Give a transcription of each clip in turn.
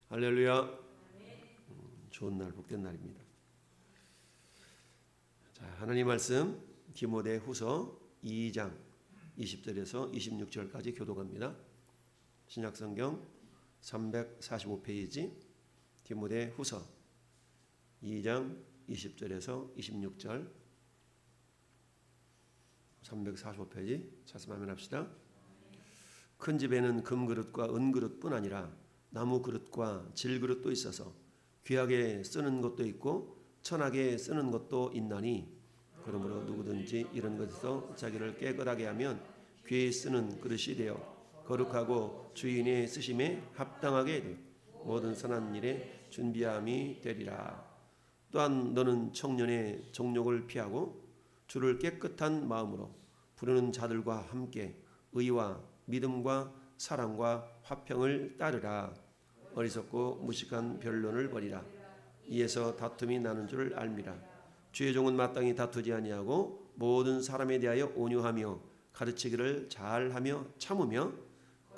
할렐루야. 좋은 날, 복된 날입니다. 자, 하나님 말씀 디모데후서 2장 20절에서 26절까지 교독합니다. 신약성경 345페이지 디모데후서 2장 20절에서 26절 345페이지 찾으면 합시다. 큰 집에는 금그릇과 은그릇뿐 아니라 나무 그릇과 질그릇도 있어서 귀하게 쓰는 것도 있고 천하게 쓰는 것도 있나니 그러므로 누구든지 이런 것에서 자기를 깨끗하게 하면 귀에 쓰는 그릇이 되어 거룩하고 주인의 쓰심에 합당하게 되어 모든 선한 일에 준비함이 되리라. 또한 너는 청년의 정욕을 피하고 주를 깨끗한 마음으로 부르는 자들과 함께 의와 믿음과 사랑과 화평을 따르라. 어리석고 무식한 변론을 버리라. 이에서 다툼이 나는 줄 알미라. 주의 종은 마땅히 다투지 아니하고 모든 사람에 대하여 온유하며 가르치기를 잘하며 참으며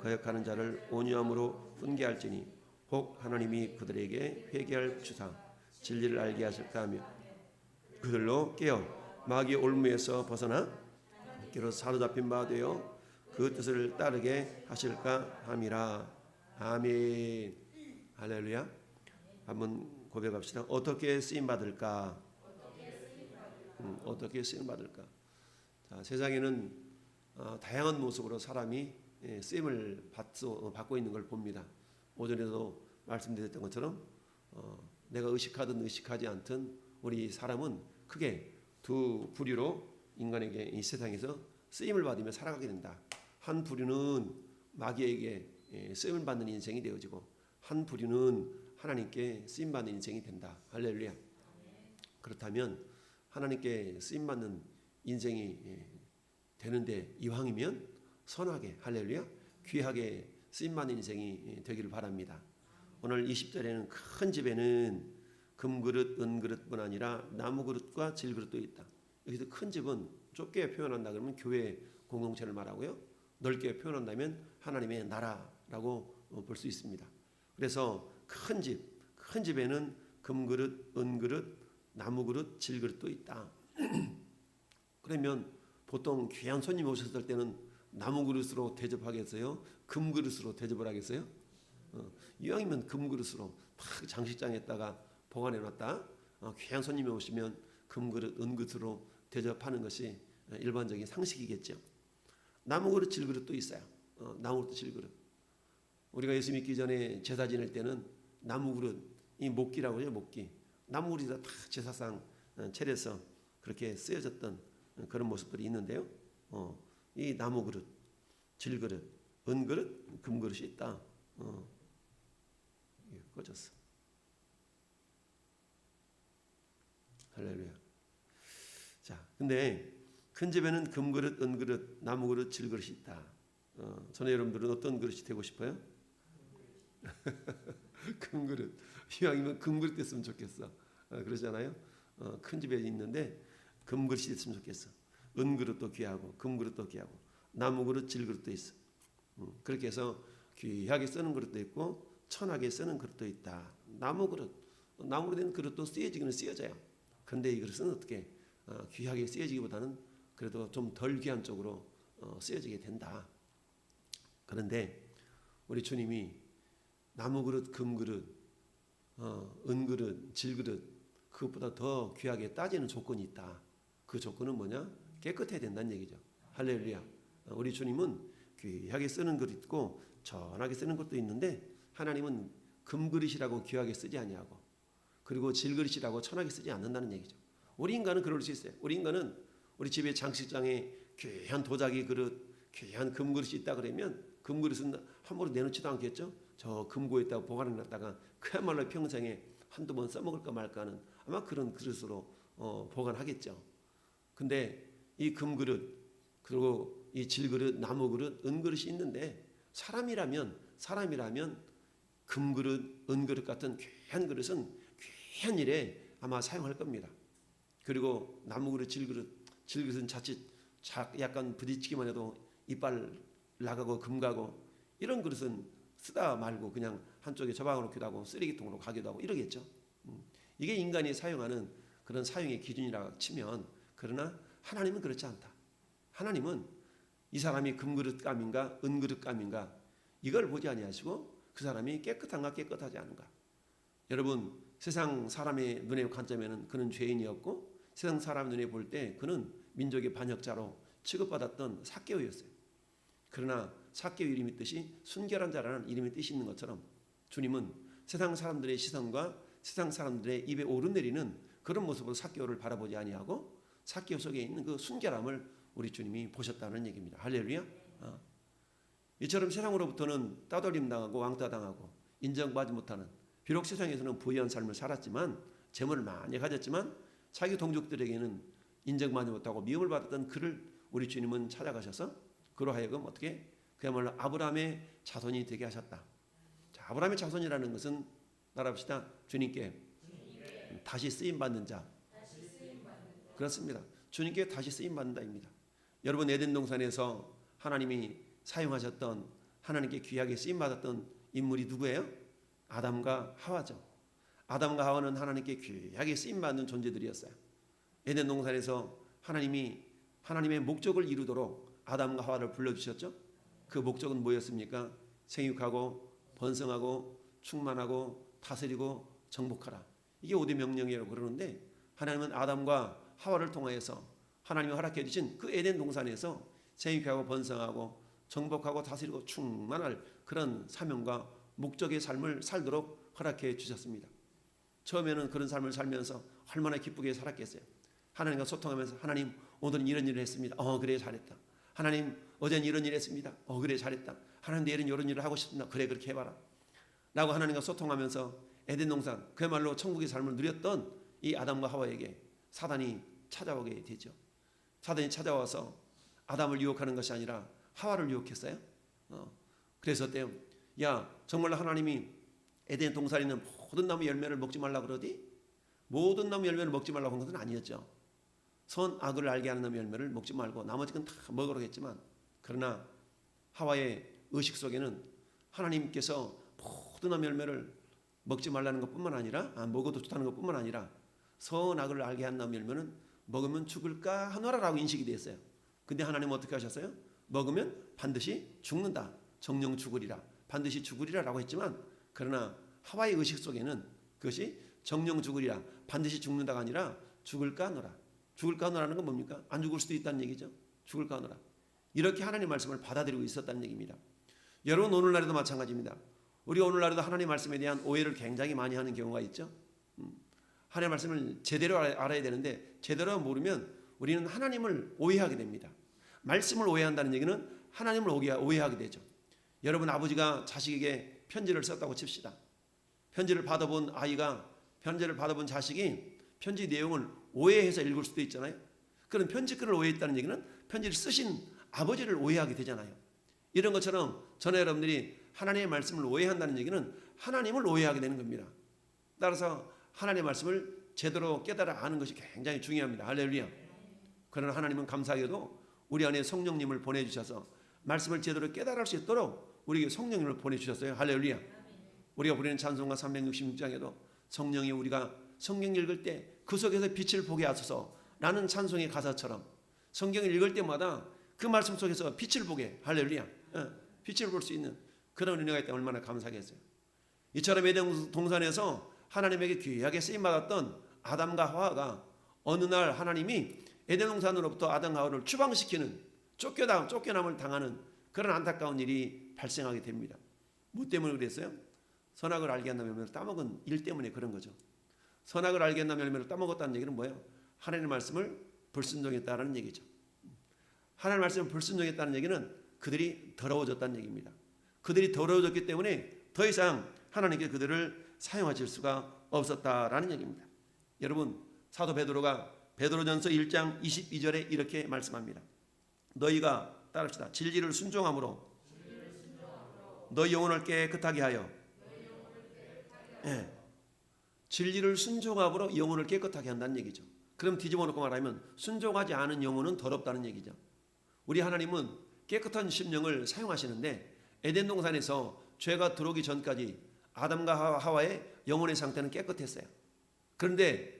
거역하는 자를 온유함으로 훈계할지니 혹 하나님이 그들에게 회개할 주사 진리를 알게 하실까 하며 그들로 깨어 마귀의 올무에서 벗어나 그로 사로잡힌 바 되어 그 뜻을 따르게 하실까 함이라. 아멘. 할렐루야. 한번 고백합시다. 어떻게 쓰임 받을까? 어떻게 쓰임 받을까? 자, 세상에는 다양한 모습으로 사람이 쓰임을 받고 있는 걸 봅니다. 오전에도 말씀드렸던 것처럼 내가 의식하든 의식하지 않든 우리 사람은 크게 두 부류로 인간에게 이 세상에서 쓰임을 받으며 살아가게 된다. 한 부류는 마귀에게 쓰임을 받는 인생이 되어지고 한 부류는 하나님께 쓰임 받는 인생이 된다. 할렐루야. 그렇다면 하나님께 쓰임 받는 인생이 되는데 이왕이면 선하게 할렐루야 귀하게 쓰임 받는 인생이 되기를 바랍니다. 오늘 20절에는 큰 집에는 금그릇 은그릇뿐 아니라 나무그릇과 질그릇도 있다. 여기서 큰 집은 좁게 표현한다 그러면 교회 공동체를 말하고요. 넓게 표현한다면 하나님의 나라라고 볼 수 있습니다. 그래서 큰 집에는 금그릇, 은그릇, 나무그릇, 질그릇도 있다. 그러면 보통 귀한 손님 오셨을 때는 나무그릇으로 대접하겠어요? 금그릇으로 대접을 하겠어요? 이왕이면 금그릇으로 딱 장식장에다가 보관해놨다. 귀한 손님이 오시면 금그릇, 은그릇으로 대접하는 것이 일반적인 상식이겠죠. 나무그릇, 질그릇도 있어요. 나무그릇, 질그릇. 우리가 예수 믿기 전에 제사 지낼 때는 나무그릇, 이 목기라고 해요. 목기. 나무그릇에다 다 제사상 차려서 그렇게 쓰여졌던 그런 모습들이 있는데요. 이 나무그릇, 질그릇, 은그릇, 금그릇이 있다. 꺼졌어. 할렐루야. 자, 근데 큰 집에는 금그릇, 은그릇, 나무그릇, 질그릇이 있다. 저는 여러분들은 어떤 그릇이 되고 싶어요? 금그릇. 이왕이면 금그릇 됐으면 좋겠어. 그러잖아요. 큰 집에 있는데 금그릇이 됐으면 좋겠어. 은그릇도 귀하고 금그릇도 귀하고 나무그릇, 질그릇도 있어. 그렇게 해서 귀하게 쓰는 그릇도 있고 천하게 쓰는 그릇도 있다. 나무그릇. 나무로 된 그릇도 쓰여지기는 쓰여져요. 그런데 이 그릇은 어떻게 귀하게 쓰여지기보다는 그래도 좀 덜 귀한 쪽으로 쓰여지게 된다. 그런데 우리 주님이 나무그릇, 금그릇, 은그릇, 질그릇 그것보다 더 귀하게 따지는 조건이 있다. 그 조건은 뭐냐? 깨끗해야 된다는 얘기죠. 할렐루야. 우리 주님은 귀하게 쓰는 그릇 있고 전하게 쓰는 것도 있는데 하나님은 금그릇이라고 귀하게 쓰지 아니하고 그리고 질그릇이라고 천하게 쓰지 않는다는 얘기죠. 우리 인간은 그럴 수 있어요. 우리 인간은 우리 집에 장식장에 귀한 도자기 그릇, 귀한 금그릇이 있다 그러면 금그릇은 함부로 내놓지도 않겠죠. 저 금고에다가 보관해놨다가 그야말로 평생에 한두 번 써먹을까 말까 하는 아마 그런 그릇으로 보관하겠죠. 근데 이 금그릇 그리고 이 질그릇, 나무그릇, 은그릇이 있는데 사람이라면 금그릇, 은그릇 같은 귀한 그릇은 귀한 일에 아마 사용할 겁니다. 그리고 나무그릇, 질그릇은 자칫 약간 부딪히기만 해도 이빨 나가고 금 가고 이런 그릇은 쓰다 말고 그냥 한쪽에 처박아 놓기도 하고 쓰레기통으로 가기도 하고 이러겠죠. 이게 인간이 사용하는 그런 사용의 기준이라고 치면, 그러나 하나님은 그렇지 않다. 하나님은 이 사람이 금그릇감인가 은그릇감인가 이걸 보지 아니하시고 그 사람이 깨끗한가 깨끗하지 않은가. 여러분, 세상 사람의 눈의 관점에는 그는 죄인이었고 세상 사람 눈에 볼 때 그는 민족의 반역자로 취급받았던 삭개오였어요. 그러나 삭개오 이름의 뜻이 순결한 자라는 이름의 뜻이 있는 것처럼 주님은 세상 사람들의 시선과 세상 사람들의 입에 오르내리는 그런 모습으로 삭개오를 바라보지 아니하고 삭개오 속에 있는 그 순결함을 우리 주님이 보셨다는 얘기입니다. 할렐루야. 이처럼 세상으로부터는 따돌림 당하고 왕따 당하고 인정받지 못하는, 비록 세상에서는 부유한 삶을 살았지만 재물을 많이 가졌지만 자기 동족들에게는 인정받지 못하고 미움을 받았던 그를 우리 주님은 찾아가셔서 그로 하여금 어떻게 그야말로 아브라함의 자손이 되게 하셨다. 자, 아브라함의 자손이라는 것은 따라합시다. 주님께 다시 쓰임 받는 자. 그렇습니다. 주님께 다시 쓰임 받는다입니다. 여러분, 에덴 동산에서 하나님이 사용하셨던, 하나님께 귀하게 쓰임 받았던 인물이 누구예요? 아담과 하와죠. 아담과 하와는 하나님께 귀하게 쓰임 받는 존재들이었어요. 에덴 동산에서 하나님이 하나님의 목적을 이루도록 아담과 하와를 불러주셨죠. 그 목적은 뭐였습니까? 생육하고 번성하고 충만하고 다스리고 정복하라. 이게 5대 명령이라고 그러는데, 하나님은 아담과 하와를 통하여서 하나님이 허락해 주신 그 에덴 동산에서 생육하고 번성하고 정복하고 다스리고 충만할 그런 사명과 목적의 삶을 살도록 허락해 주셨습니다. 처음에는 그런 삶을 살면서 얼마나 기쁘게 살았겠어요. 하나님과 소통하면서 하나님 오늘은 이런 일을 했습니다. 그래 잘했다. 하나님 어제는 이런 일을 했습니다. 그래 잘했다. 하나님 내일은 이런 일을 하고 싶습니다. 그래 그렇게 해봐라 라고 하나님과 소통하면서 에덴 동산, 그야말로 천국의 삶을 누렸던 이 아담과 하와에게 사단이 찾아오게 되죠. 사단이 찾아와서 아담을 유혹하는 것이 아니라 하와를 유혹했어요. 그래서 어때요? 야, 정말로 하나님이 에덴 동산에 있는 모든 나무 열매를 먹지 말라 그러디? 모든 나무 열매를 먹지 말라고 한 것은 아니었죠. 선악을 알게 하는 나무 열매를 먹지 말고 나머지 건 다 먹으라고 했지만, 그러나 하와의 의식 속에는 하나님께서 모든 나무 열매를 먹지 말라는 것뿐만 아니라 먹어도 좋다는 것뿐만 아니라 선악을 알게 한 나무 열매는 먹으면 죽을까 하노라라고 인식이 됐어요. 근데 하나님은 어떻게 하셨어요? 먹으면 반드시 죽는다. 정령 죽으리라. 반드시 죽으리라 라고 했지만, 그러나 하와의 의식 속에는 그것이 정령 죽으리라, 반드시 죽는다가 아니라 죽을까 하노라. 죽을까 하노라는 건 뭡니까? 안 죽을 수도 있다는 얘기죠. 죽을까 하노라. 이렇게 하나님 말씀을 받아들이고 있었다는 얘기입니다. 여러분, 오늘날에도 마찬가지입니다. 우리 오늘날에도 하나님 말씀에 대한 오해를 굉장히 많이 하는 경우가 있죠. 하나님 말씀을 제대로 알아야 되는데 제대로 모르면 우리는 하나님을 오해하게 됩니다. 말씀을 오해한다는 얘기는 하나님을 오해하게 되죠. 여러분, 아버지가 자식에게 편지를 썼다고 칩시다. 편지를 받아본 아이가, 편지를 받아본 자식이 편지 내용을 오해해서 읽을 수도 있잖아요. 그런 편지글을 오해했다는 얘기는 편지를 쓰신 아버지를 오해하게 되잖아요. 이런 것처럼 저는 여러분들이 하나님의 말씀을 오해한다는 얘기는 하나님을 오해하게 되는 겁니다. 따라서 하나님의 말씀을 제대로 깨달아 아는 것이 굉장히 중요합니다. 할렐루야. 그러나 하나님은 감사하게도 우리 안에 성령님을 보내주셔서 말씀을 제대로 깨달을 수 있도록 우리에게 성령님을 보내주셨어요. 할렐루야. 우리가 부르는 찬송가 366장에도 성령이 우리가 성경 읽을 때 그 속에서 빛을 보게 하소서 라는 찬송의 가사처럼 성경을 읽을 때마다 그 말씀 속에서 빛을 보게, 할렐루야, 빛을 볼 수 있는 그런 은혜가 있다면 얼마나 감사하겠어요. 이처럼 에덴 동산에서 하나님에게 귀하게 쓰임받았던 아담과 하와가 어느 날 하나님이 에덴 동산으로부터 아담과 하와를 추방시키는, 쫓겨남을 당하는 그런 안타까운 일이 발생하게 됩니다. 뭐 때문에 그랬어요? 선악을 알게 한다는 열매를 따먹은 일 때문에 그런 거죠. 선악을 알게 한다는 열매를 따먹었다는 얘기는 뭐예요? 하나님의 말씀을 불순종했다는 얘기죠. 하나님의 말씀을 불순종했다는 얘기는 그들이 더러워졌다는 얘기입니다. 그들이 더러워졌기 때문에 더 이상 하나님께 그들을 사용하실 수가 없었다라는 얘기입니다. 여러분, 사도 베드로가 베드로전서 1장 22절에 이렇게 말씀합니다. 너희가 따릅시다. 진리를 순종함으로 너희 영혼을 깨끗하게 하여, 진리를 순종함으로 영혼을 깨끗하게 한다는 얘기죠. 그럼 뒤집어 놓고 말하면 순종하지 않은 영혼은 더럽다는 얘기죠. 우리 하나님은 깨끗한 심령을 사용하시는데 에덴 동산에서 죄가 들어오기 전까지 아담과 하와의 영혼의 상태는 깨끗했어요. 그런데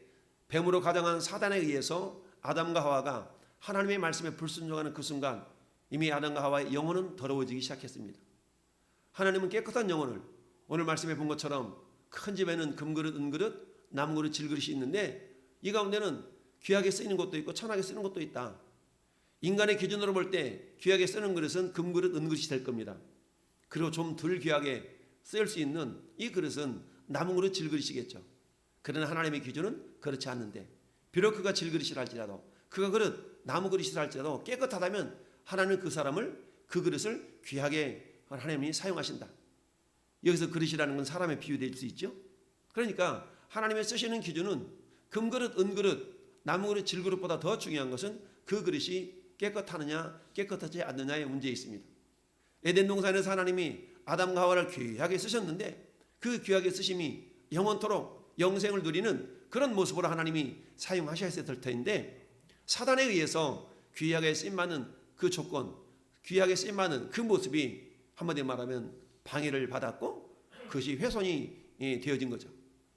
뱀으로 가장한 사단에 의해서 아담과 하와가 하나님의 말씀에 불순종하는 그 순간 이미 아담과 하와의 영혼은 더러워지기 시작했습니다. 하나님은 깨끗한 영혼을 오늘 말씀에 본 것처럼 큰 집에는 금그릇, 은그릇, 나무그릇, 질그릇이 있는데 이 가운데는 귀하게 쓰이는 것도 있고 천하게 쓰는 것도 있다. 인간의 기준으로 볼 때 귀하게 쓰는 그릇은 금그릇, 은그릇이 될 겁니다. 그리고 좀 덜 귀하게 쓰일 수 있는 이 그릇은 나무그릇, 질그릇이겠죠. 그러나 하나님의 기준은 그렇지 않는데 비록 그가 질그릇이라 할지라도 그가 그릇 나무그릇이라 할지라도 깨끗하다면 하나님은 그 사람을 그 그릇을 귀하게 하나님이 사용하신다. 여기서 그릇이라는 건 사람의 비유될 수 있죠. 그러니까 하나님의 쓰시는 기준은 금그릇, 은그릇, 나무그릇, 질그릇보다 더 중요한 것은 그 그릇이 깨끗하느냐 깨끗하지 않느냐의 문제에 있습니다. 에덴 동산에서 하나님이 아담과 하와를 귀하게 쓰셨는데 그 귀하게 쓰심이 영원토록 영생을 누리는 그런 모습으로 하나님이 사용하셔야 될 터인데 사단에 의해서 귀하게 쓰임받는 그 조건, 귀하게 쓰임받는 그 모습이 한마디로 말하면 방해를 받았고 그것이 훼손이 되어진 거죠.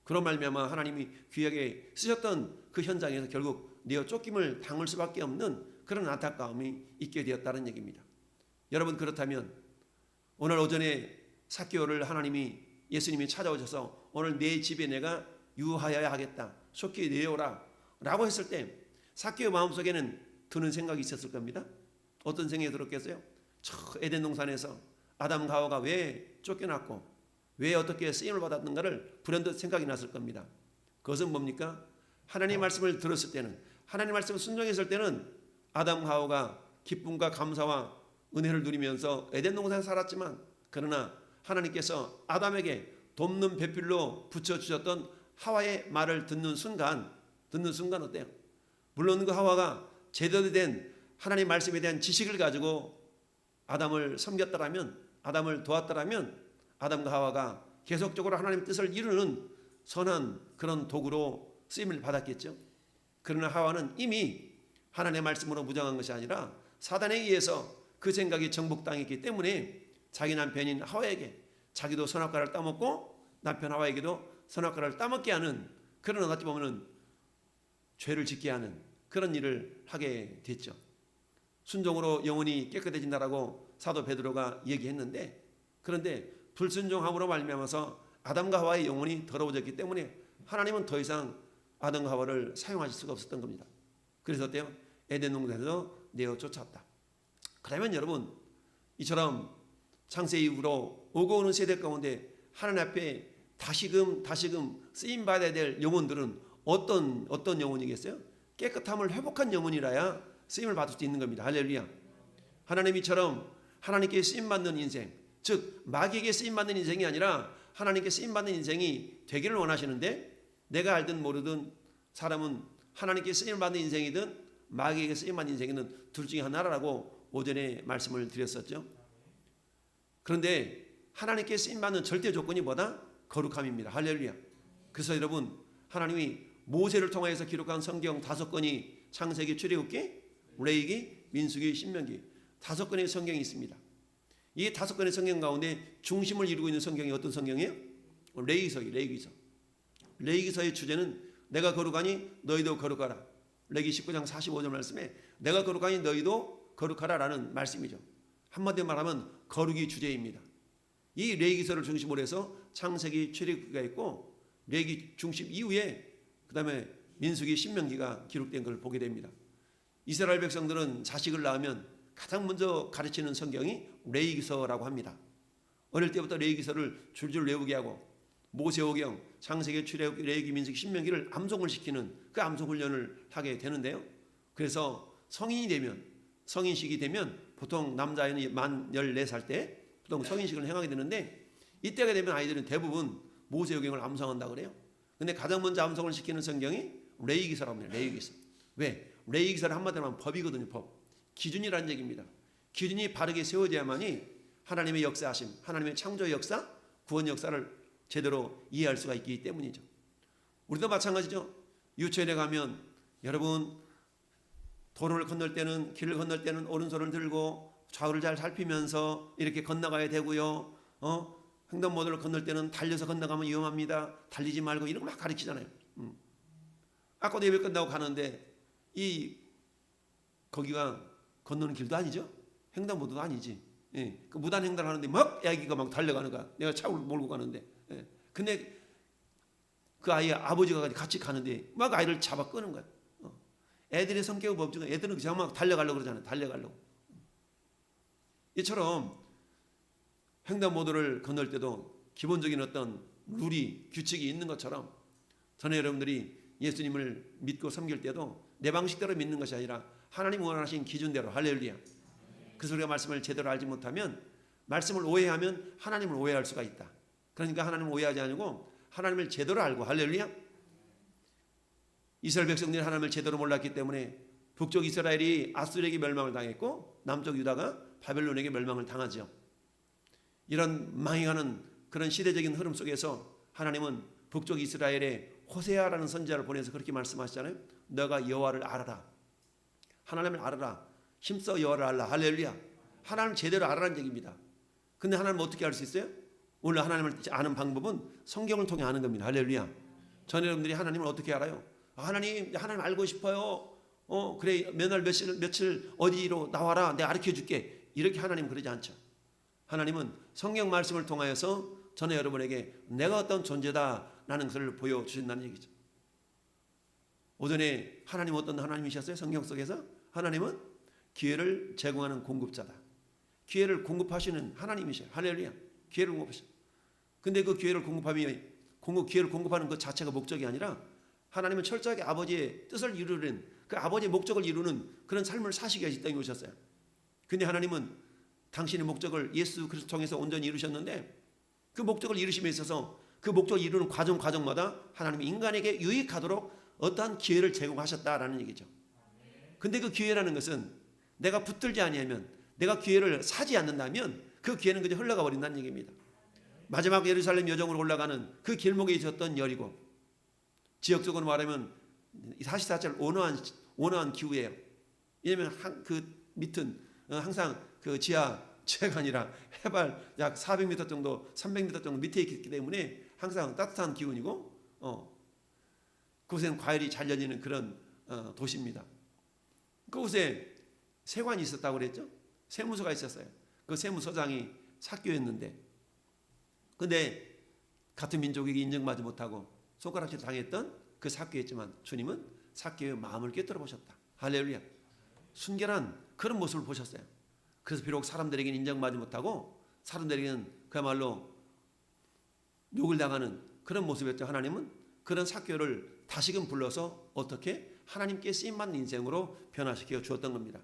그런 말미암아 하나님이 귀하게 쓰셨던 그 현장에서 결국 내어 쫓김을 당할 수밖에 없는 그런 안타까움이 있게 되었다는 얘기입니다. 여러분 그렇다면 오늘 오전에 삭개오를 하나님이 예수님이 찾아오셔서 오늘 내 집에 내가 유하여야 하겠다. 속히 내어오라 라고 했을 때 삭개오 마음속에는 드는 생각이 있었을 겁니다. 어떤 생각이 들었겠어요? 저 에덴 동산에서 아담과 하와가 왜 쫓겨났고 왜 어떻게 쓰임을 받았는가를 불현듯 생각이 났을 겁니다. 그것은 뭡니까? 하나님의 말씀을 들었을 때는 하나님의 말씀을 순종했을 때는 아담과 하와가 기쁨과 감사와 은혜를 누리면서 에덴 동산에 살았지만 그러나 하나님께서 아담에게 돕는 배필로 붙여주셨던 하와의 말을 듣는 순간 어때요? 물론 그 하와가 제대로 된 하나님 말씀에 대한 지식을 가지고 아담을 섬겼더라면 아담을 도왔더라면 아담과 하와가 계속적으로 하나님의 뜻을 이루는 선한 그런 도구로 쓰임을 받았겠죠. 그러나 하와는 이미 하나님의 말씀으로 무장한 것이 아니라 사단에 의해서 그 생각이 정복당했기 때문에 자기 남편인 하와에게 자기도 선악과를 따먹고 남편 하와에게도 선악과를 따먹게 하는 그런 어찌 보면 죄를 짓게 하는 그런 일을 하게 됐죠. 순종으로 영혼이 깨끗해진다라고 사도 베드로가 얘기했는데 그런데 불순종함으로 말미암아서 아담과 하와의 영혼이 더러워졌기 때문에 하나님은 더 이상 아담과 하와를 사용하실 수가 없었던 겁니다. 그래서 어때요? 에덴 동산에서 내어 쫓았다. 그러면 여러분 이처럼 창세 이후로 오고 오는 세대 가운데 하나님 앞에 다시금 쓰임 받아야 될 영혼들은 어떤 영혼이겠어요? 깨끗함을 회복한 영혼이라야 쓰임을 받을 수 있는 겁니다. 할렐루야. 하나님이처럼 하나님께 쓰임 받는 인생, 즉 마귀에게 쓰임 받는 인생이 아니라 하나님께 쓰임 받는 인생이 되기를 원하시는데 내가 알든 모르든 사람은 하나님께 쓰임 받는 인생이든 마귀에게 쓰임 받는 인생이든 둘 중에 하나라고 오전에 말씀을 드렸었죠. 그런데 하나님께 쓰임 받는 절대 조건이 뭐다? 거룩함입니다. 할렐루야. 그래서 여러분 하나님이 모세를 통해서 기록한 성경 5권이 창세기, 출애굽기, 레위기, 민수기, 신명기 5권의 성경이 있습니다. 이 5권의 성경 가운데 중심을 이루고 있는 성경이 어떤 성경이에요? 레위기서. 레위기서의 주제는 내가 거룩하니 너희도 거룩하라. 레위기 19장 45절 말씀에 내가 거룩하니 너희도 거룩하라라는 말씀이죠. 한마디로 말하면 거룩이 주제입니다. 이 레위기서를 중심으로 해서 창세기, 출애굽기가 있고 레위기 중심 이후에 그다음에 민수기, 신명기가 기록된 걸 보게 됩니다. 이스라엘 백성들은 자식을 낳으면 가장 먼저 가르치는 성경이 레위기서라고 합니다. 어릴 때부터 레위기서를 줄줄 외우게 하고 모세오경, 창세기, 출애굽기, 레위기, 민수기, 신명기를 암송을 시키는 그 암송 훈련을 하게 되는데요. 그래서 성인식이 되면 보통 남자아이는 만 14살 때 보통 성인식을 행하게 되는데 이때가 되면 아이들은 대부분 모세오경을 암송한다 그래요. 근데 가장 먼저 암송을 시키는 성경이 레위기서라고 합니다. 레위기서. 왜? 레위기서는 한마디로 하면 법이거든요. 법. 기준이라는 얘기입니다. 기준이 바르게 세워져야만이 하나님의 역사하심, 하나님의 창조 역사, 구원 역사를 제대로 이해할 수가 있기 때문이죠. 우리도 마찬가지죠. 유치원에 가면 여러분 도로를 건널 때는 길을 건널 때는 오른손을 들고 좌우를 잘 살피면서 이렇게 건너가야 되고요. 횡단보도를 건널 때는 달려서 건너가면 위험합니다. 달리지 말고 이런 거 막 가르치잖아요. 아까도 예배 끝나고 가는데 거기가 건너는 길도 아니죠. 횡단보도도 아니지. 예. 그 무단 횡단하는데 막 애기가 막 달려가는 거야. 내가 차를 몰고 가는데. 예. 근데 그 아이의 아버지가 같이 가는데 막 아이를 잡아 끄는 거야. 애들의 성격의 법칙은 애들은 그냥 막 달려가려고 그러잖아요. 달려가려고. 이처럼 횡단보도를 건널 때도 기본적인 어떤 룰이 규칙이 있는 것처럼 저는 여러분들이 예수님을 믿고 섬길 때도 내 방식대로 믿는 것이 아니라 하나님 원하신 기준대로 할렐루야. 그래서 우리가 말씀을 제대로 알지 못하면 말씀을 오해하면 하나님을 오해할 수가 있다. 그러니까 하나님을 오해하지 않고 하나님을 제대로 알고 할렐루야. 이스라엘 백성들이 하나님을 제대로 몰랐기 때문에 북쪽 이스라엘이 아수르에게 멸망을 당했고 남쪽 유다가 바벨론에게 멸망을 당하죠. 이런 망해가는 그런 시대적인 흐름 속에서 하나님은 북쪽 이스라엘에 호세아라는 선지자를 보내서 그렇게 말씀하시잖아요. 너가 여호와를 알아라. 하나님을 알아라. 힘써 여호와를 알라. 할렐루야. 하나님을 제대로 알아라는 얘기입니다. 근데 하나님을 어떻게 알 수 있어요? 오늘 하나님을 아는 방법은 성경을 통해 아는 겁니다. 할렐루야. 전 여러분들이 하나님을 어떻게 알아요? 하나님 알고 싶어요. 그래 몇 날 며칠 어디로 나와라. 내가 가르쳐 줄게. 이렇게 하나님 그러지 않죠. 하나님은 성경 말씀을 통하여서 저는 여러분에게 내가 어떤 존재다라는 것을 보여주신다는 얘기죠. 오전에 하나님 어떤 하나님이셨어요? 성경 속에서 하나님은 기회를 제공하는 공급자다. 기회를 공급하시는 하나님이셔요. 할렐루야. 기회를 공급하시는. 근데 그 기회를 기회를 공급하는 것 자체가 목적이 아니라 하나님은 철저하게 아버지의 뜻을 이루는 그 아버지의 목적을 이루는 그런 삶을 사시기 위해서 이 땅에 오셨어요. 근데 하나님은 당신의 목적을 예수 그리스도 통해서 온전히 이루셨는데 그 목적을 이루심에 있어서 그 목적을 이루는 과정마다 하나님이 인간에게 유익하도록 어떠한 기회를 제공하셨다라는 얘기죠. 근데 그 기회라는 것은 내가 붙들지 아니하면 내가 기회를 사지 않는다면 그 기회는 그저 흘러가 버린다는 얘기입니다. 마지막 예루살렘 여정으로 올라가는 그 길목에 있었던 여리고 지역적으로 말하면 사시사철 온화한 기후예요. 왜냐하면 그 밑은 항상 그 지하가 아니라 해발 약 400m 정도 300m 정도 밑에 있기 때문에 항상 따뜻한 기온이고 그곳에는 과일이 잘 열리는 그런 도시입니다. 그곳에 세관이 있었다고 그랬죠. 세무서가 있었어요. 그 세무서장이 삭개였는데 근데 같은 민족에게 인정받지 못하고 손가락질 당했던 그 삭개였지만 주님은 삭개의 마음을 꿰뚫어 보셨다. 할렐루야. 순결한 그런 모습을 보셨어요. 그래서 비록 사람들에게는 인정받지 못하고 사람들에게는 그야말로 욕을 당하는 그런 모습이었죠. 하나님은 그런 삭개를 다시금 불러서 어떻게 하나님께 쓰임받는 인생으로 변화시켜 주었던 겁니다.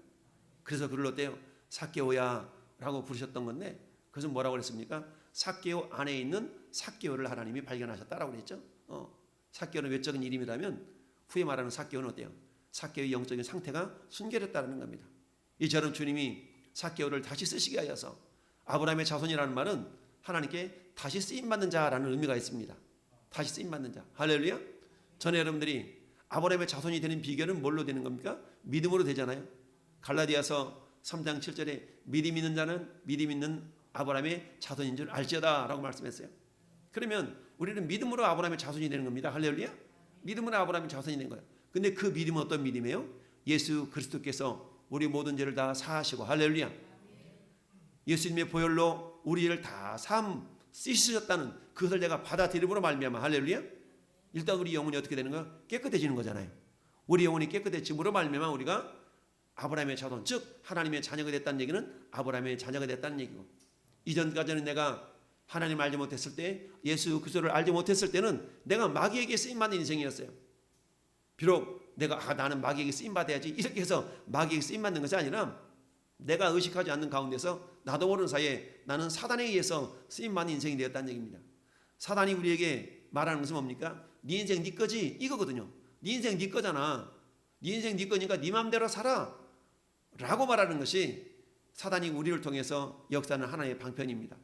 그래서 그를 어때요? 삭개오야 라고 부르셨던 건데 그것은 뭐라고 그랬습니까? 삭개오 안에 있는 삭개오를 하나님이 발견하셨다라고 그랬죠. 삭개오는 외적인 이름이라면 후에 말하는 삭개오는 어때요? 삭개오의 영적인 상태가 순결했다는 겁니다. 이처럼 주님이 삭개오를 다시 쓰시게 하여서 아브라함의 자손이라는 말은 하나님께 다시 쓰임받는 자라는 의미가 있습니다. 다시 쓰임받는 자. 할렐루야. 전에 여러분들이 아브라함의 자손이 되는 비결은 뭘로 되는 겁니까? 믿음으로 되잖아요. 갈라디아서 3장 7절에 믿음 있는 자는 믿음 있는 아브라함의 자손인 줄 알지어다 라고 말씀했어요. 그러면 우리는 믿음으로 아브라함의 자손이 되는 겁니다. 할렐루야. 믿음으로 아브라함의 자손이 되는 거예요. 근데 그 믿음은 어떤 믿음이에요? 예수 그리스도께서 우리 모든 죄를 다 사하시고 할렐루야. 예수님의 보혈로 우리 죄를 다 씻으셨다는 그것을 내가 받아들임으로 말미암아 할렐루야. 일단 우리 영혼이 어떻게 되는 거야? 깨끗해지는 거잖아요. 우리 영혼이 깨끗해짐으로 말미암아 우리가 아브라함의 자손, 즉 하나님의 자녀가 됐다는 얘기는 아브라함의 자녀가 됐다는 얘기고, 이전까지는 내가 하나님 알지 못했을 때, 예수 그리스도를 알지 못했을 때는 내가 마귀에게 쓰임받는 인생이었어요. 비록 내가 나는 마귀에게 쓰임받아야지 이렇게 해서 마귀에게 쓰임받는 것이 아니라 내가 의식하지 않는 가운데서 나도 모르는 사이에 나는 사단에 의해서 쓰임받는 인생이 되었다는 얘기입니다. 사단이 우리에게 말하는 것은 뭡니까? 네 인생 네 거지 이거거든요. 네 인생 네 거잖아. 네 인생 네 거니까 네 맘대로 살아 라고 말하는 것이 사단이 우리를 통해서 역사하는 하나의 방편입니다.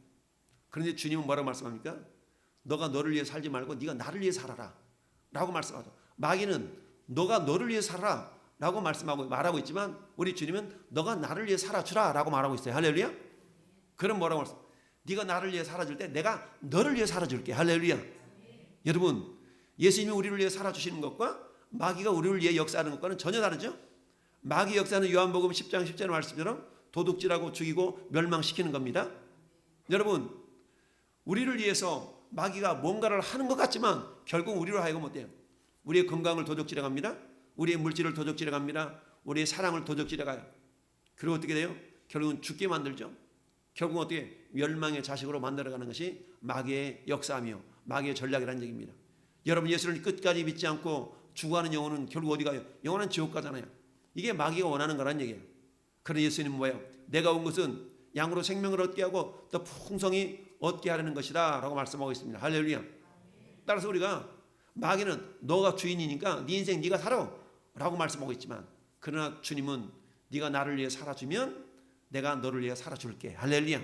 그런데 주님은 뭐라고 말씀합니까? 너가 너를 위해 살지 말고 네가 나를 위해 살아라 라고 말씀하죠. 마귀는 너가 너를 위해 살아라 라고 말하고 있지만 우리 주님은 너가 나를 위해 살아주라 라고 말하고 있어요. 할렐루야. 그럼 뭐라고 말씀? 네가 나를 위해 살아줄 때 내가 너를 위해 살아줄게. 할렐루야. 여러분, 예수님이 우리를 위해 살아주시는 것과 마귀가 우리를 위해 역사하는 것과는 전혀 다르죠. 마귀 역사는 요한복음 10장 10절 말씀처럼 도둑질하고 죽이고 멸망시키는 겁니다. 여러분, 우리를 위해서 마귀가 뭔가를 하는 것 같지만 결국 우리로 하여금 어때요? 우리의 건강을 도둑질해 갑니다. 우리의 물질을 도둑질해 갑니다. 우리의 사랑을 도둑질해 가요. 그리고 어떻게 돼요? 결국은 죽게 만들죠. 결국은 어떻게 멸망의 자식으로 만들어가는 것이 마귀의 역사며 마귀의 전략이라는 얘기입니다. 여러분, 예수를 끝까지 믿지 않고 죽어가는 영혼은 결국 어디 가요? 영혼은 지옥 가잖아요. 이게 마귀가 원하는 거란 얘기예요. 그러나 예수님은 뭐예요? 내가 온 것은 양으로 생명을 얻게 하고 더 풍성히 얻게 하려는 것이다 라고 말씀하고 있습니다. 할렐루야. 따라서 우리가 마귀는 너가 주인이니까 네 인생 네가 살아 라고 말씀하고 있지만, 그러나 주님은 네가 나를 위해 살아주면 내가 너를 위해 살아줄게. 할렐루야.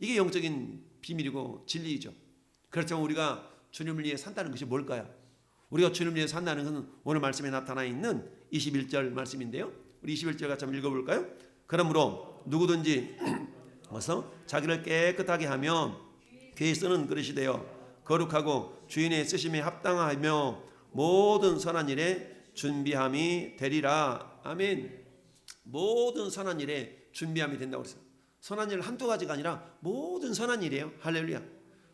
이게 영적인 비밀이고 진리이죠. 그렇지만 우리가 주님을 위해 산다는 것이 뭘까요? 우리가 주님을 위해 산다는 것은 오늘 말씀에 나타나 있는 21절 말씀인데요. 우리 21절 같이 한번 읽어볼까요? 그러므로 누구든지 어서 자기를 깨끗하게 하며 귀에 쓰는 그릇이 되어 거룩하고 주인의 쓰심에 합당하며 모든 선한 일에 준비함이 되리라. 아멘. 모든 선한 일에 준비함이 된다고 그랬어요. 선한 일 한두 가지가 아니라 모든 선한 일이에요. 할렐루야.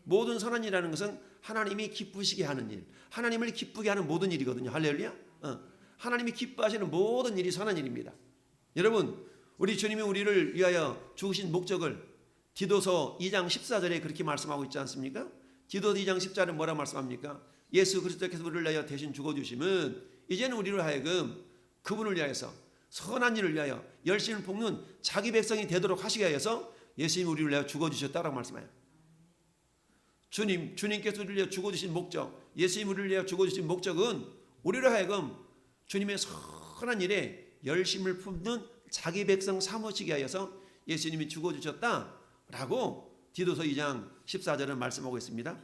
모든 선한 일이라는 것은 하나님이 기쁘시게 하는 일, 하나님을 기쁘게 하는 모든 일이거든요. 할렐루야. 하나님이 기뻐하시는 모든 일이 선한 일입니다. 여러분, 우리 주님이 우리를 위하여 죽으신 목적을 디도서 2장 14절에 그렇게 말씀하고 있지 않습니까? 디도서 2장 14절에 뭐라 말씀합니까? 예수 그리스도께서 우리를 위하여 대신 죽어주심은 이제는 우리를 하여금 그분을 위하여서 선한 일을 위하여 열심을 볶는 자기 백성이 되도록 하시기 위하여서 예수님이 우리를 위하여 죽어주셨다라고 말씀해요. 주님께서 우리를 위하여 죽어주신 목적, 예수님이 우리를 위하여 죽어주신 목적은 우리를 하여금 주님의 선한 일에 열심을 품는 자기 백성 삼으시기 위하여서 예수님이 죽어주셨다라고 디도서 2장 14절은 말씀하고 있습니다.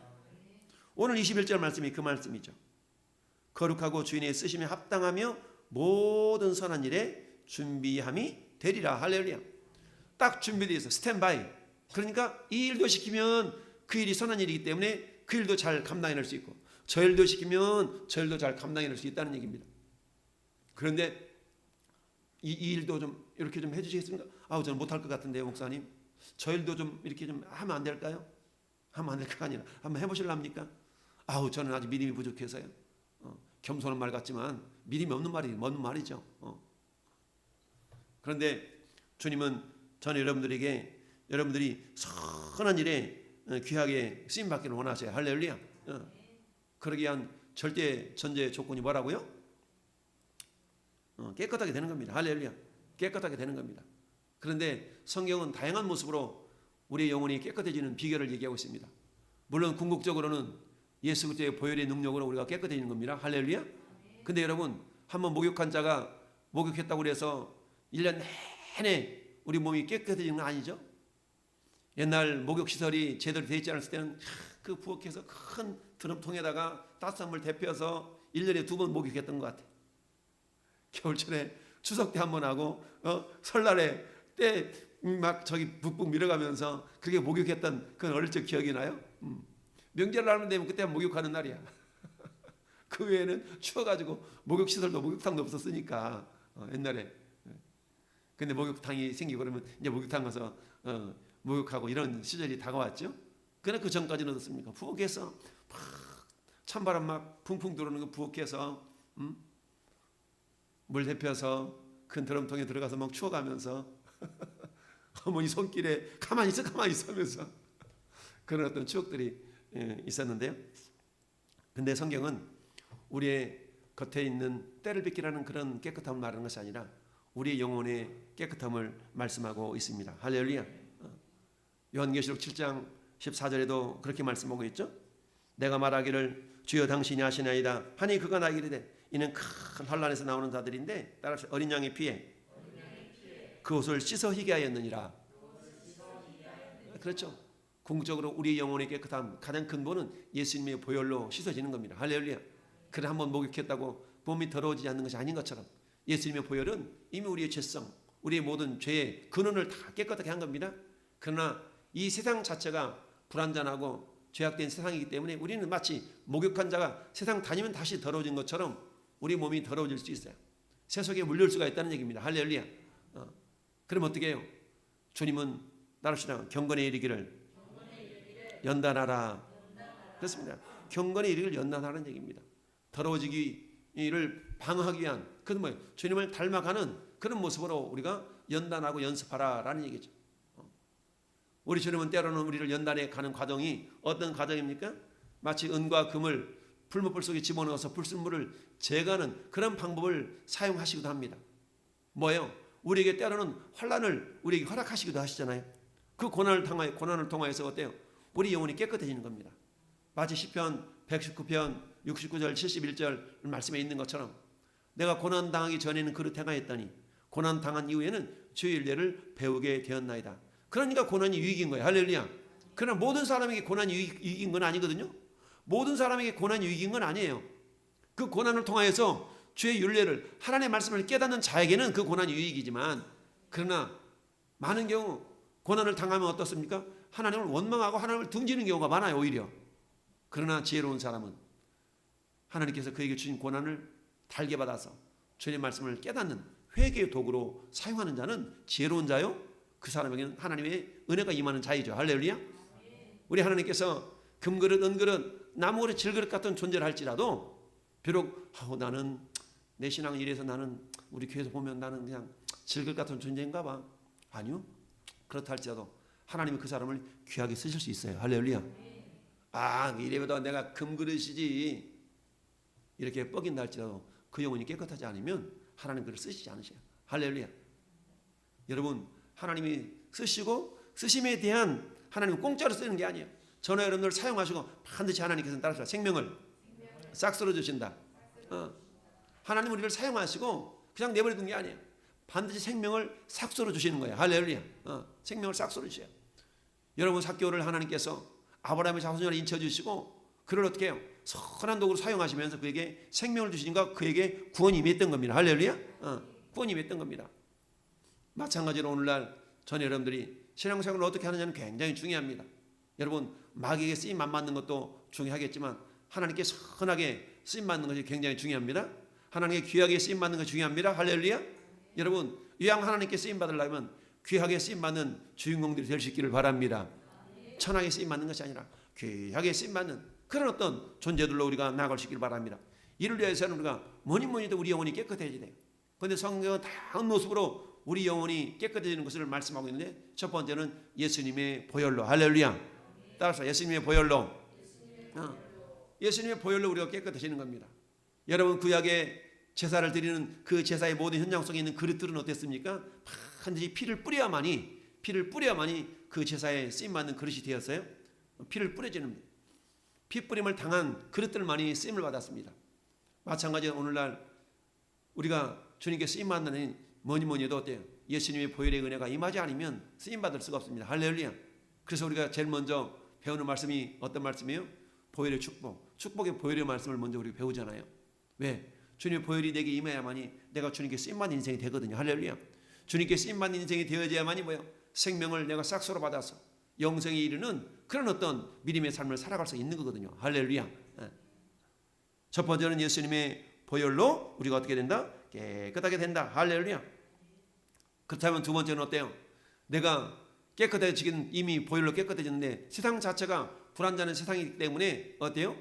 오늘 21절 말씀이 그 말씀이죠. 거룩하고 주인의 쓰심에 합당하며 모든 선한 일에 준비함이 되리라. 할렐루야. 딱 준비되어 있어. 스탠바이. 그러니까 이 일도 시키면 그 일이 선한 일이기 때문에 그 일도 잘 감당해낼 수 있고, 저 일도 시키면 저 일도 잘 감당해낼 수 있다는 얘기입니다. 그런데 이 일도 좀 이렇게 좀 해주시겠습니까? 저는 못할 것 같은데요, 목사님. 저 일도 좀 이렇게 좀 하면 안 될까요? 하면 안 될까 아니라 한번 해보실랍니까? 저는 아직 믿음이 부족해서요. 겸손한 말 같지만 믿음이 없는 말이죠. 그런데 주님은 저는 여러분들이 선한 일에 귀하게 쓰임 받기를 원하세요. 할렐루야. 그러기 위한 절대 전제 조건이 뭐라고요? 깨끗하게 되는 겁니다. 할렐루야. 깨끗하게 되는 겁니다. 그런데 성경은 다양한 모습으로 우리의 영혼이 깨끗해지는 비결을 얘기하고 있습니다. 물론 궁극적으로는 예수 그리스도의 보혈의 능력으로 우리가 깨끗해지는 겁니다. 할렐루야. 근데 여러분, 한번 목욕한 자가 목욕했다고 해서 1년 내내 우리 몸이 깨끗해지는 건 아니죠. 옛날 목욕시설이 제대로 되어 있지 않았을 때는 그 부엌에서 큰 드럼통에다가 따뜻한 물 데펴서 1년에 2번 목욕했던 것 같아요. 겨울철에 추석 때 한 번 하고 설날에 때 막 저기 북북 밀어가면서 그렇게 목욕했던 그런 어릴 적 기억이 나요. 명절을 하면 되면 그때 목욕하는 날이야. 그 외에는 추워가지고 목욕시설도 목욕탕도 없었으니까 옛날에. 근데 목욕탕이 생기고 그러면 이제 목욕탕 가서 목욕하고 이런 시절이 다가왔죠. 그러나 그 전까지는 어떻습니까? 부엌에서 막 찬바람 막 풍풍 들어오는 거 부엌에서 물 데펴서 큰 드럼통에 들어가서 막 추워가면서 어머니 손길에 가만히 있어 하면서 그런 어떤 추억들이 있었는데요. 근데 성경은 우리의 겉에 있는 때를 빗기라는 그런 깨끗함을 말하는 것이 아니라 우리의 영혼의 깨끗함을 말씀하고 있습니다. 할렐루야. 요한계시록 7장 14절에도 그렇게 말씀하고 있죠. 내가 말하기를 주여 당신이 하시나이다 하니 그가 나에게 이르되 이는 큰 환난에서 나오는 자들인데 따라서 어린 양의 피에 그 옷을 씻어 희게 하였느니라. 그렇죠. 궁극적으로 우리의 영혼의 깨끗함 가장 근본은 예수님의 보혈로 씻어지는 겁니다. 할렐루야. 그래 한번 목욕했다고 몸이 더러워지지 않는 것이 아닌 것처럼 예수님의 보혈은 이미 우리의 죄성, 우리의 모든 죄의 근원을 다 깨끗하게 한 겁니다. 그러나 이 세상 자체가 불완전하고 죄악된 세상이기 때문에 우리는 마치 목욕한 자가 세상 다니면 다시 더러워진 것처럼 우리 몸이 더러워질 수 있어요. 세속에 물릴 수가 있다는 얘기입니다. 할렐루야. 그럼 어떻게 해요? 주님은 따릅시다. 경건에 이르기를 연단하라. 그렇습니다. 경건에 이르기를 연단하라는 얘기입니다. 더러워지기를 방어하기 위한 그건 뭐예요? 주님을 닮아가는 그런 모습으로 우리가 연단하고 연습하라라는 얘기죠. 우리 주님은 때로는 우리를 연단해 가는 과정이 어떤 과정입니까? 마치 은과 금을 풀무불 속에 집어넣어서 불순물을 제거하는 그런 방법을 사용하시기도 합니다. 뭐예요? 우리에게 때로는 환난을 우리에게 허락하시기도 하시잖아요. 그 고난을 통하여서 어때요? 우리 영혼이 깨끗해지는 겁니다. 마치 시편 119편 69절 71절 말씀에 있는 것처럼 내가 고난당하기 전에는 그릇 행하였더니 고난당한 이후에는 주의 윤례를 배우게 되었나이다. 그러니까 고난이 유익인 거예요. 할렐루야. 그러나 모든 사람에게 고난이 유익인 건 아니거든요. 모든 사람에게 고난이 유익인 건 아니에요. 그 고난을 통하여서 주의 윤례를 하나님의 말씀을 깨닫는 자에게는 그 고난이 유익이지만 그러나 많은 경우 고난을 당하면 어떻습니까? 하나님을 원망하고 하나님을 등지는 경우가 많아요. 오히려. 그러나 지혜로운 사람은 하나님께서 그에게 주신 고난을 달게 받아서 주님의 말씀을 깨닫는 회개의 도구로 사용하는 자는 지혜로운 자요. 그 사람에게는 하나님의 은혜가 임하는 자이죠. 할렐루야. 우리 하나님께서 금그릇, 은그릇, 나무그릇, 질그릇 같은 존재를 할지라도 비록 나는 내 신앙을 이래서 나는 우리 교회에서 보면 나는 그냥 질그릇 같은 존재인가 봐. 아니요. 그렇다 할지라도 하나님이 그 사람을 귀하게 쓰실 수 있어요. 할렐루야. 이래보다 내가 금그릇이지 이렇게 뻐긴다 할지라도 그 영혼이 깨끗하지 않으면 하나님 그를 쓰시지 않으셔요. 할렐루야. 여러분 하나님이 쓰시고 쓰심에 대한 하나님은 공짜로 쓰는 게 아니에요. 저는 여러분들 사용하시고 반드시 하나님께서는 따라서 생명을 싹 쓸어주신다. 하나님 우리를 사용하시고 그냥 내버려둔 게 아니에요. 반드시 생명을 싹 썰어주시는 거예요. 할렐루야. 생명을 싹 썰어주셔요. 여러분 삭개오를 하나님께서 아브라함의 자손으로 인쳐주시고 그를 어떻게 해요? 선한 도구로 사용하시면서 그에게 생명을 주시니까 그에게 구원이 임했던 겁니다. 할렐루야. 구원이 임했던 겁니다. 마찬가지로 오늘날 전 여러분들이 신앙생활을 어떻게 하느냐는 굉장히 중요합니다. 여러분 마귀에게 쓰임 안 맞는 것도 중요하겠지만 하나님께 선하게 쓰임 받는 것이 굉장히 중요합니다. 하나님께 귀하게 쓰임 받는 것이 중요합니다. 할렐루야. 여러분 이왕 하나님께 쓰임 받으려면 귀하게 쓰임 받는 주인공들이 될 수 있기를 바랍니다. 천하게 쓰임 받는 것이 아니라 귀하게 쓰임 받는 그런 어떤 존재들로 우리가 나아갈 수 있기를 바랍니다. 이를 위해서는 우리가 뭐니 해도 우리 영혼이 깨끗해져야 돼요. 그런데 성경은 다양한 모습으로 우리 영혼이 깨끗해지는 것을 말씀하고 있는데 첫 번째는 예수님의 보혈로. 할렐루야. 따라서 예수님의 보혈로. 예수님의 보혈로 우리가 깨끗해지는 겁니다. 여러분 구약의 제사를 드리는 그 제사의 모든 현장 속에 있는 그릇들은 어땠습니까? 반드시 피를 뿌려야만이 그 제사에 쓰임받는 그릇이 되었어요. 피를 뿌려지는 피 뿌림을 당한 그릇들만이 쓰임을 받았습니다. 마찬가지로 오늘날 우리가 주님께 쓰임받는 뭐니 해도 어때요? 예수님의 보혈의 은혜가 임하지 않으면 쓰임받을 수가 없습니다. 할렐루야. 그래서 우리가 제일 먼저 배우는 말씀이 어떤 말씀이에요? 보혈의 축복. 축복의 보혈의 말씀을 먼저 우리가 배우잖아요. 왜? 주님의 보혈이 내게 임해야만이 내가 주님께 쓰임받는 인생이 되거든요. 할렐루야. 주님께 쓰임받는 인생이 되어야만이 뭐예요? 생명을 내가 싹수로 받아서 영생에 이르는 그런 어떤 믿음의 삶을 살아갈 수 있는 거거든요. 할렐루야. 첫 번째는 예수님의 보혈로 우리가 어떻게 된다? 깨끗하게 된다. 할렐루야. 그렇다면 두 번째는 어때요? 내가 깨끗해지긴 이미 보혈로 깨끗해졌는데 세상 자체가 불완전한 세상이기 때문에 어때요?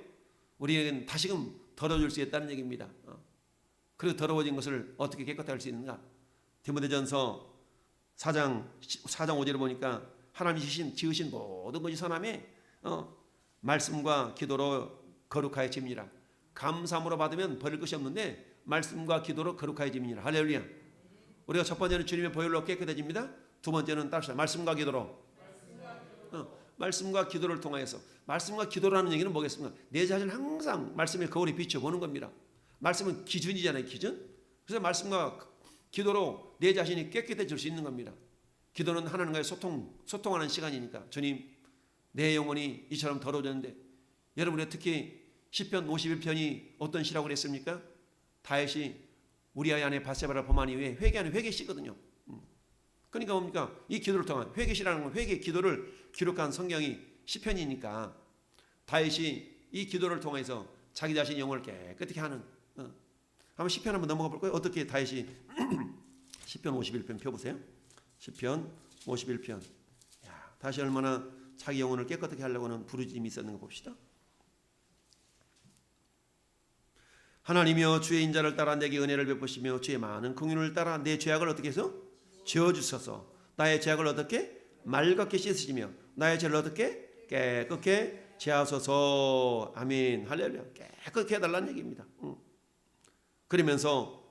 우리에게는 다시금 더러워질 수 있다는 얘기입니다. 그리고 더러워진 것을 어떻게 깨끗할 수 있는가? 디모데전서 4장 5절을 보니까 하나님이 지으신 모든 것이 선함에 말씀과 기도로 거룩하여 짐이라. 감사함으로 받으면 버릴 것이 없는데 말씀과 기도로 거룩하여 짐이라. 할렐루야. 우리가 첫 번째는 주님의 보혈로 깨끗해집니다. 두 번째는 따라서 말씀과 기도로. 말씀과 기도를 통하여서. 말씀과 기도라는 얘기는 뭐겠습니까? 내 자신을 항상 말씀의 거울에 비춰보는 겁니다. 말씀은 기준이잖아요. 기준. 그래서 말씀과 기도로 내 자신이 깨끗해질 수 있는 겁니다. 기도는 하나님과의 소통하는 시간이니까. 주님, 내 영혼이 이처럼 더러워졌는데 여러분의 특히 시편 51편이 어떤 시라고 그랬습니까? 다윗이 우리아의 아내 바세바를 범한 이후에 회개하는 회개시거든요. 그러니까 뭡니까? 이 기도를 통한 회개시라는 건 회개 기도를 기록한 성경이 시편이니까 다윗이 이 기도를 통해서 자기 자신 영혼을 깨끗하게 하는 한번 시편 한번 넘어가 볼까요? 어떻게 다윗이 시편 51편 펴보세요. 시편 51편. 야, 다시 얼마나 자기 영혼을 깨끗하게 하려고 하는 부르짖음이 있었는가 봅시다. 하나님이여 주의 인자를 따라 내게 은혜를 베푸시며 주의 많은 긍휼을 따라 내 죄악을 어떻게 해서 지어주소서. 나의 죄악을 어떻게 맑게 씻으시며 나의 죄를 어떻게 깨끗게 제하소서. 아멘. 할렐루야. 깨끗게 해달라는 얘기입니다. 그러면서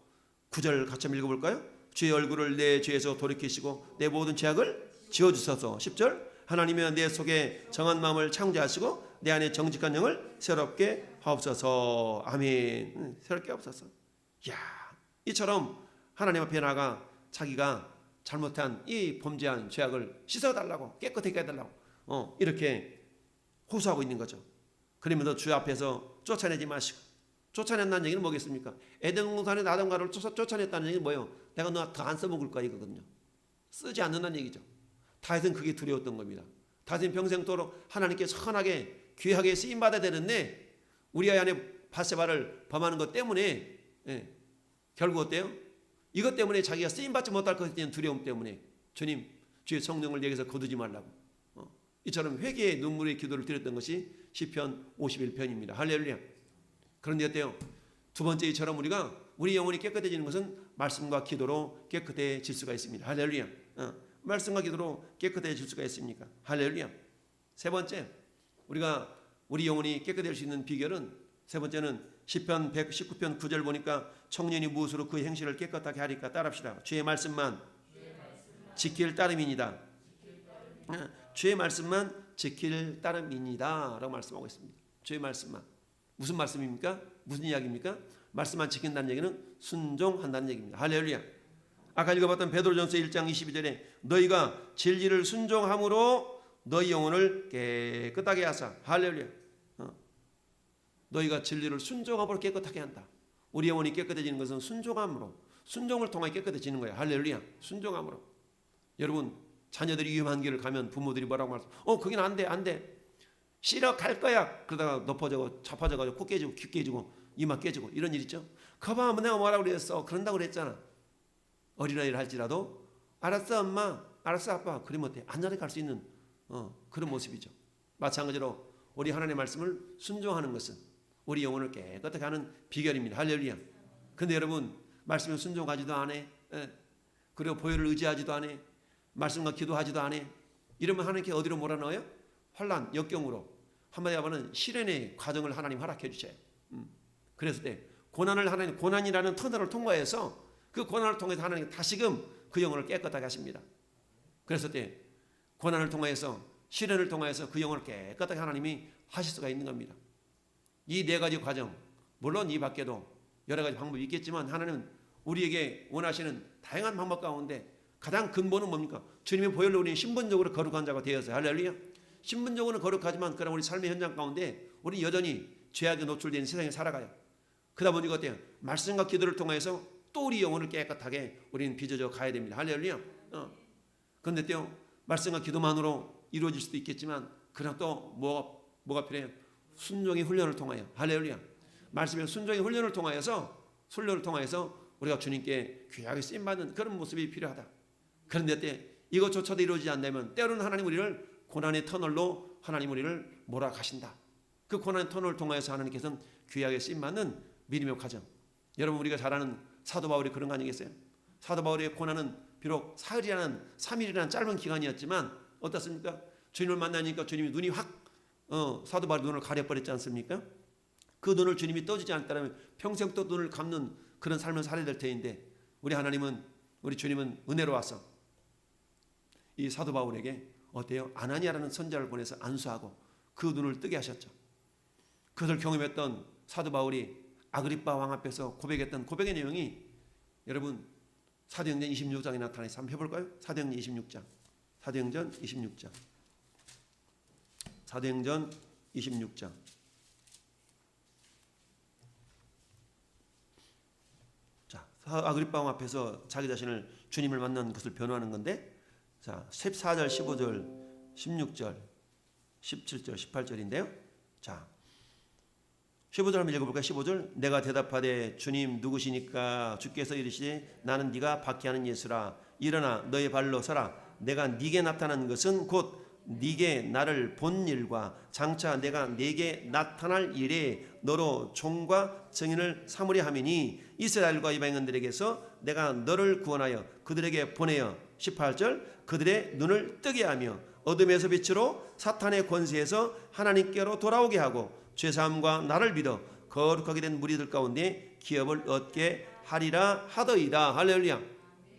9절 같이 한번 읽어볼까요? 주의 얼굴을 내 죄에서 돌이키시고 내 모든 죄악을 지어주소서. 10절 하나님이여 내 속에 정한 마음을 창조하시고 내 안에 정직한 영을 새롭게 하옵소서. 아멘. 새롭게 하옵소서. 야, 이처럼 하나님 앞에 나가 자기가 잘못한 이 범죄한 죄악을 씻어달라고 깨끗하게 해달라고 이렇게 호소하고 있는 거죠. 그러면서 주 앞에서 쫓아내지 마시고, 쫓아낸다는 얘기는 뭐겠습니까? 에덴동산에 아담과를 쫓아냈다는 얘기는 뭐예요? 내가 너 더 안 써먹을 거야 이거거든요. 쓰지 않는다는 얘기죠. 다윗은 그게 두려웠던 겁니다. 다윗은 평생도록 하나님께 선하게 귀하게 쓰임받아야 되는데 우리아의 아내 바세바를 범하는 것 때문에 결국 어때요? 이것 때문에 자기가 쓰임받지 못할 것에 대한 두려움 때문에 주님 주의 성령을 내게서 거두지 말라고 이처럼 회개의 눈물의 기도를 드렸던 것이 시편 51편입니다. 할렐루야. 그런데 어때요? 두 번째 이처럼 우리 영혼이 깨끗해지는 것은 말씀과 기도로 깨끗해질 수가 있습니다. 할렐루야. 말씀과 기도로 깨끗해질 수가 있습니까? 할렐루야. 세 번째, 우리 영혼이 깨끗해질 수 있는 비결은 세 번째는 시편 119편 9절 보니까 청년이 무엇으로 그 행실을 깨끗하게 하리까? 따라합시다. 주의 말씀만 지킬 따름이니다. 주의 말씀만 지킬 따름이니다 라고 말씀하고 있습니다. 주의 말씀만. 무슨 말씀입니까? 무슨 이야기입니까? 말씀만 지킨다는 얘기는 순종한다는 얘기입니다. 할렐루야. 아까 읽어봤던 베드로전서 1장 22절에 너희가 진리를 순종함으로 너희 영혼을 깨끗하게 하사. 할렐루야. 너희가 진리를 순종함으로 깨끗하게 한다. 우리 영혼이 깨끗해지는 것은 순종함으로, 순종을 통해 깨끗해지는 거예요. 할렐루야. 순종함으로. 여러분 자녀들이 위험한 길을 가면 부모들이 뭐라고 말해요? 거긴 안 돼, 안 돼. 싫어, 갈 거야. 그러다가 높아져고 자빠져가지고 코 깨지고 귀 깨지고 이마 깨지고 이런 일 있죠. 거봐, 내가 뭐라고 그랬어? 그런다고 그랬잖아. 어린아이를 할지라도 알았어 엄마, 알았어 아빠. 그러면 어때? 안전하게 갈 수 있는 그런 모습이죠. 마찬가지로 우리 하나님의 말씀을 순종하는 것은 우리 영혼을 깨끗하게 하는 비결입니다. 할렐루야. 그런데 여러분 말씀을 순종하지도 않아. 그리고 보혈을 의지하지도 않아. 말씀과 기도하지도 않아. 이러면 하나님께 어디로 몰아넣어요? 환난, 역경으로. 한마디로 하면 시련의 과정을 하나님 허락해 주셔요. 그랬을 때 고난이라는 터널을 통과해서 그 고난을 통해서 하나님 다시금 그 영혼을 깨끗하게 하십니다. 그랬을 때 고난을 통해서 시련을 통해서 그 영혼을 깨끗하게 하나님이 하실 수가 있는 겁니다. 이 네 가지 과정, 물론 이 밖에도 여러 가지 방법이 있겠지만 하나님은 우리에게 원하시는 다양한 방법 가운데 가장 근본은 뭡니까? 주님의 보혈로 우리는 신분적으로 거룩한 자가 되었어요. 할렐루야. 신분적으로는 거룩하지만 그러나 우리 삶의 현장 가운데 우리 여전히 죄악에 노출된 세상에 살아가요. 그러다 보니까 어때요? 말씀과 기도를 통해서 또 우리 영혼을 깨끗하게 우리는 빚어져 가야 됩니다. 할렐루야. 그런데 또 말씀과 기도만으로 이루어질 수도 있겠지만 그러나 또 뭐가 필요해요? 순종의 훈련을 통하여. 할렐루야. 말씀의 순종의 훈련을 통하여서 우리가 주님께 귀하게 쓰임받는 그런 모습이 필요하다. 그런데 때 이것조차도 이루어지지 않다면 때로는 하나님 우리를 고난의 터널로 하나님 우리를 몰아가신다. 그 고난의 터널을 통해서 하나님께서는 귀하게 쓰임받는 믿음의 과정. 여러분 우리가 잘 아는 사도 바울이 그런 거 아니겠어요? 사도 바울의 고난은 비록 사흘이라는 3일이라는 짧은 기간이었지만 어떻습니까? 주님을 만나니까 주님이 눈이 확 사도 바울의 눈을 가려버렸지 않습니까? 그 눈을 주님이 떠주지 않았다면 평생 또 눈을 감는 그런 삶을 살아야 될 터인데 우리 주님은 은혜로 와서 이 사도 바울에게 어때요? 아나니아라는 선자를 보내서 안수하고 그 눈을 뜨게 하셨죠. 그것을 경험했던 사도 바울이 아그리빠 왕 앞에서 고백했던 고백의 내용이 여러분 사도행전 26장에 나타나서 한번 해볼까요? 사도행전 26장. 사도행전 26장. 사도행전 26장. 자, 아그리파 왕 앞에서 자기 자신을 주님을 만난 것을 변호하는 건데, 자 14절, 15절, 16절, 17절, 18절인데요. 자 15절 한번 읽어볼까요? 15절. 내가 대답하되 주님 누구시니까? 주께서 이르시되 나는 네가 박해하는 예수라. 일어나 너의 발로 서라. 내가 네게 나타난 것은 곧 네게 나를 본 일과 장차 내가 네게 나타날 일에 너로 종과 증인을 삼으려 함이니 이스라엘과 이방인들에게서 내가 너를 구원하여 그들에게 보내어 18절 그들의 눈을 뜨게 하며 어둠에서 빛으로 사탄의 권세에서 하나님께로 돌아오게 하고 죄사함과 나를 믿어 거룩하게 된 무리들 가운데 기업을 얻게 하리라 하더이다. 할렐루야.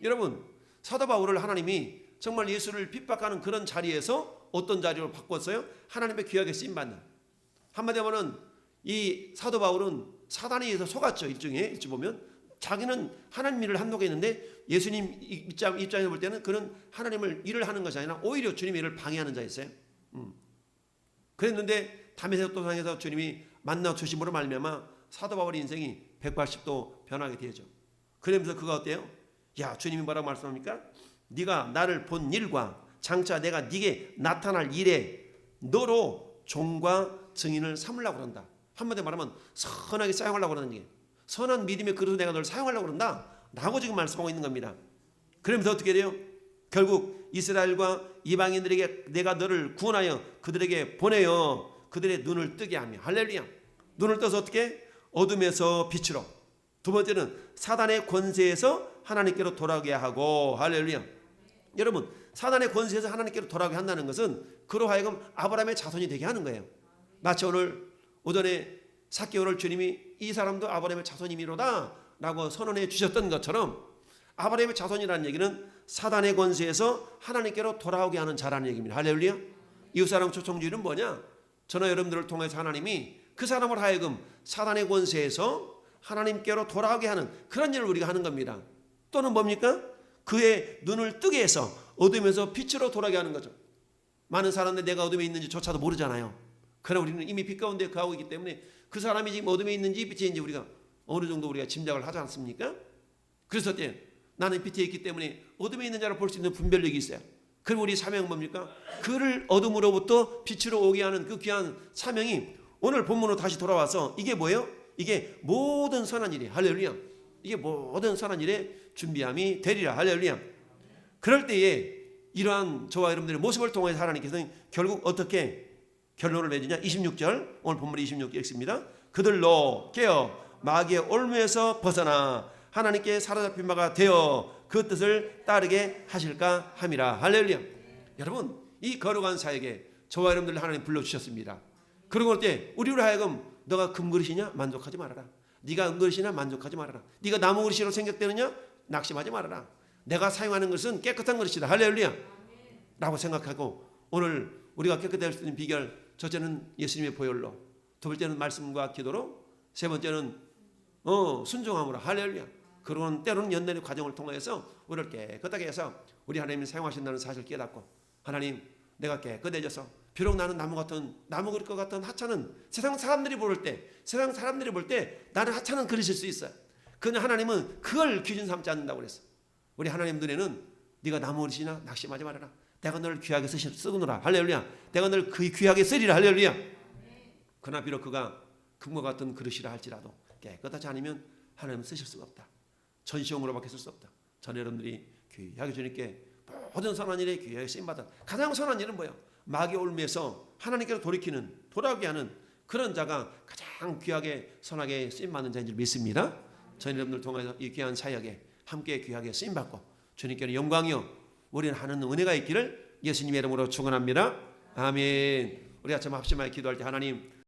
여러분, 사도 바울을 하나님이 정말 예수를 핍박하는 그런 자리에서 어떤 자리로 바꿨어요? 하나님의 귀하게 쓰임받는. 한마디로 하면 이 사도 바울은 사단에 의해서 속았죠. 일종의 일찍 보면 자기는 하나님 일을 한다고 했는데 예수님 입장에서 볼 때는 그는 하나님을 일을 하는 것이 아니라 오히려 주님의 일을 방해하는 자였어요. 그랬는데 담에색 도상에서 주님이 만나 주심으로 말미암아 사도 바울의 인생이 180도 변하게 되죠. 그러면서 그가 어때요? 야, 주님이 뭐라고 말씀합니까? 네가 나를 본 일과 장차 내가 네게 나타날 일에 너로 종과 증인을 삼으려고 그런다. 한마디로 말하면 선하게 사용하려고 그러는 게, 선한 믿음의 그릇으로 내가 너를 사용하려고 그런다 라고 지금 말씀하고 있는 겁니다. 그러면서 어떻게 돼요? 결국 이스라엘과 이방인들에게 내가 너를 구원하여 그들에게 보내어 그들의 눈을 뜨게 하며, 할렐루야. 눈을 떠서 어떻게? 어둠에서 빛으로. 두 번째는 사단의 권세에서 하나님께로 돌아오게 하고, 할렐루야. 여러분, 사단의 권세에서 하나님께로 돌아오게 한다는 것은 그로 하여금 아브라함의 자손이 되게 하는 거예요. 마치 오늘 오전에 삭개오를 주님이 이 사람도 아브라함의 자손이미로다 라고 선언해 주셨던 것처럼 아브라함의 자손이라는 얘기는 사단의 권세에서 하나님께로 돌아오게 하는 자라는 얘기입니다. 할렐루야. 이웃사랑 초청주의는 뭐냐? 저나 여러분들을 통해서 하나님이 그 사람을 하여금 사단의 권세에서 하나님께로 돌아오게 하는 그런 일을 우리가 하는 겁니다. 또는 뭡니까? 그의 눈을 뜨게 해서 어둠에서 빛으로 돌아오게 하는 거죠. 많은 사람들 내가 어둠에 있는지조차도 모르잖아요. 그러나 우리는 이미 빛 가운데 거하고 있기 때문에 그 사람이 지금 어둠에 있는지 빛에 있는지 우리가 어느 정도 우리가 짐작을 하지 않습니까? 그래서 나는 빛에 있기 때문에 어둠에 있는 자를 볼 수 있는 분별력이 있어요. 그럼 우리 사명은 뭡니까? 그를 어둠으로부터 빛으로 오게 하는 그 귀한 사명이 오늘 본문으로 다시 돌아와서 이게 뭐예요? 이게 모든 선한 일이, 할렐루야. 이게 모든 선한 일에 준비함이 되리라, 할렐루야. 그럴 때에 이러한 저와 여러분들의 모습을 통해서 하나님께서는 결국 어떻게 결론을 맺으냐? 26절, 오늘 본문이 26절 읽습니다. 그들로 깨어 마귀의 올무에서 벗어나 하나님께 사로잡힌 바가 되어 그 뜻을 따르게 하실까 함이라, 할렐루야. 여러분, 이 거룩한 사역에 저와 여러분들을 하나님 불러주셨습니다. 그러고 올 때 우리로 하여금 너가 금그릇이냐? 만족하지 말아라. 네가 은그릇이냐? 만족하지 말아라. 네가 나무 그릇으로 생각되느냐? 낙심하지 말아라. 내가 사용하는 것은 깨끗한 그릇이다, 할렐루야 라고 생각하고, 오늘 우리가 깨끗할 수 있는 비결, 첫째는 예수님의 보혈로, 두 번째는 말씀과 기도로, 세 번째는 순종함으로, 할렐루야. 그런 때로는 연단의 과정을 통해서 우리를 깨끗하게 해서 우리 하나님이 사용하신다는 사실을 깨닫고, 하나님 내가 깨끗해져서 비록 나는 나무 그릇 것 같은 하찮은 세상 사람들이 볼 때 나는 하찮은 그릇일 수 있어요. 그러나 하나님은 그걸 기준 삼지 않는다고 그랬어. 우리 하나님 눈에는 네가 나무 그릇이나 낙심하지 말아라. 내가 너를 귀하게 쓰구노라, 할렐루야. 내가 너를 귀하게 쓰리라, 할렐루야. 그러나 비록 그가 금과 같은 그릇이라 할지라도 깨끗하지 않으면 하나님은 쓰실 수가 없다. 전시용으로밖에 쓸 수 없다. 전 여러분들이 귀하게 주님께 모든 선한 일에 귀하게 쓰임받은 가장 선한 일은 뭐예요? 마귀의 올무에서 하나님께로 돌아오게 하는 그런 자가 가장 귀하게 선하게 쓰임받는 자인 줄 믿습니다. 전 여러분들 통해서 이 귀한 사역에 함께 귀하게 쓰임받고 주님께는 영광이요 우리는 하는 은혜가 있기를 예수님의 이름으로 축원합니다. 아멘. 우리 아침 합심하여 기도할 때 하나님